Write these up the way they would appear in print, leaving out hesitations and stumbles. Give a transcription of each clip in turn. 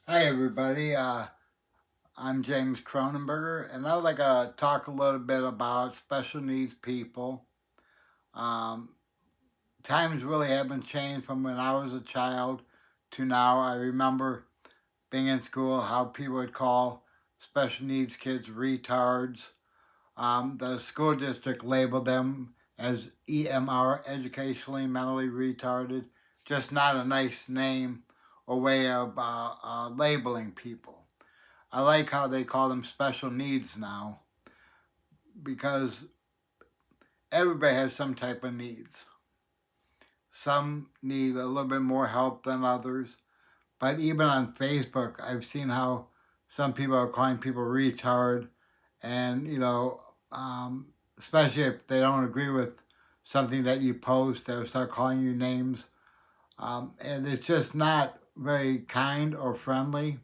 Hi, everybody. I'm James Cronenberger, and I would like to talk a little bit about special needs people. Um, Times really haven't changed from when I was a child to now. I remember being in school, how people would call special needs kids retards. The school district labeled them as EMR, educationally mentally retarded. Just not a nice name or way of labeling people. I like how they call them special needs now because everybody has some type of needs. Some need a little bit more help than others. But even on Facebook, I've seen how some people are calling people retard, and especially if they don't agree with something that you post, they'll start calling you names, and it's just not very kind or friendly.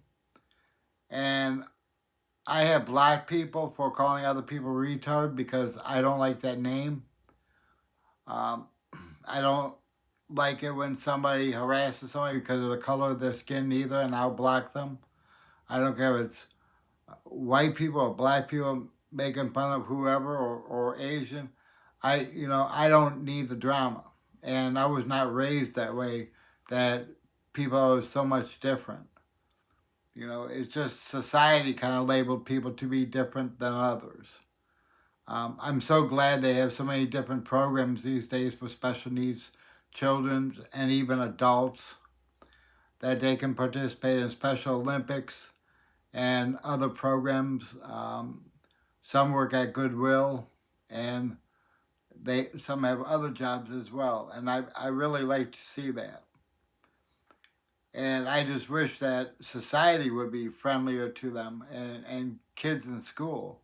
And I have blocked people for calling other people retard because I don't like that name. Um, I don't like it when somebody harasses somebody because of the color of their skin either, and I'll block them. I don't care if it's white people or black people making fun of whoever or Asian. I don't need the drama, and I was not raised that way. That people are so much different. It's just society kind of labeled people to be different than others. I'm so glad they have so many different programs these days for special needs children and even adults that they can participate in Special Olympics and other programs. Some work at Goodwill, and some have other jobs as well. And I really like to see that. And I just wish that society would be friendlier to them and kids in school.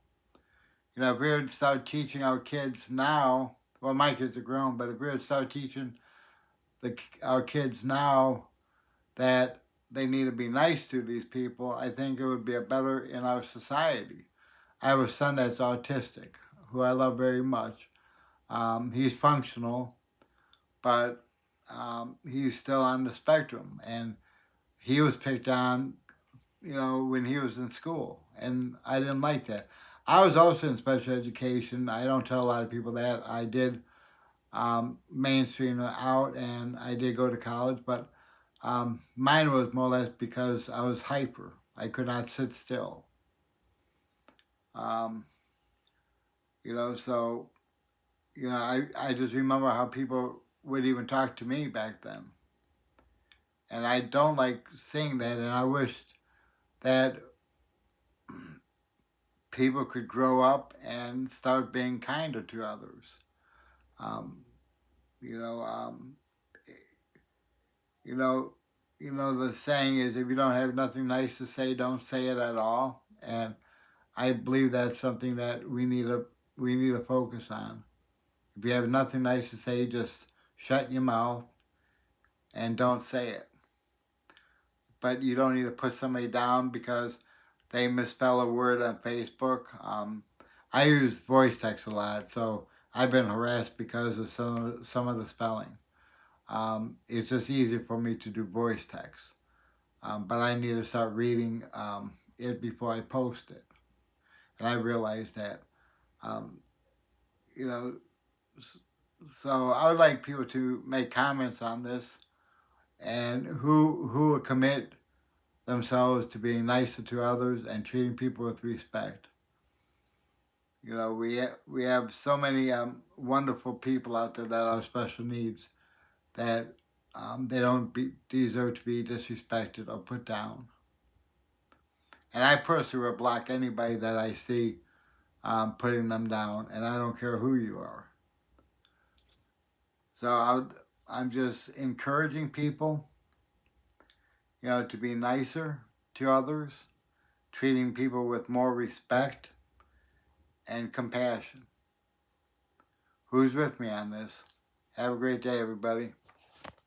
If we would start teaching our kids now, well, my kids are grown, but if we would start teaching our kids now that they need to be nice to these people, I think it would be a better in our society. I have a son that's autistic, who I love very much. He's functional, but he's still on the spectrum, and he was picked on, when he was in school, and I didn't like that. I was also in special education. I don't tell a lot of people that. I did mainstream out, and I did go to college, but mine was more or less because I was hyper. I could not sit still. Um, so I just remember how people would even talk to me back then, and I don't like seeing that. And I wished that people could grow up and start being kinder to others. Um, you know, um, you know, the saying is, if you don't have nothing nice to say, don't say it at all. And I believe that's something that we need to focus on. If you have nothing nice to say, just shut your mouth and don't say it. But you don't need to put somebody down because they misspell a word on Facebook. I use voice text a lot, so I've been harassed because of some of the spelling. It's just easier for me to do voice text, but I need to start reading it before I post it, and I realize that. Um, you know, so I would like people to make comments on this and who will commit themselves to being nicer to others and treating people with respect. We have so many wonderful people out there that are special needs that they don't deserve to be disrespected or put down. And I personally will block anybody that I see putting them down, and I don't care who you are. So I'm just encouraging people, to be nicer to others, treating people with more respect and compassion. Who's with me on this? Have a great day, everybody.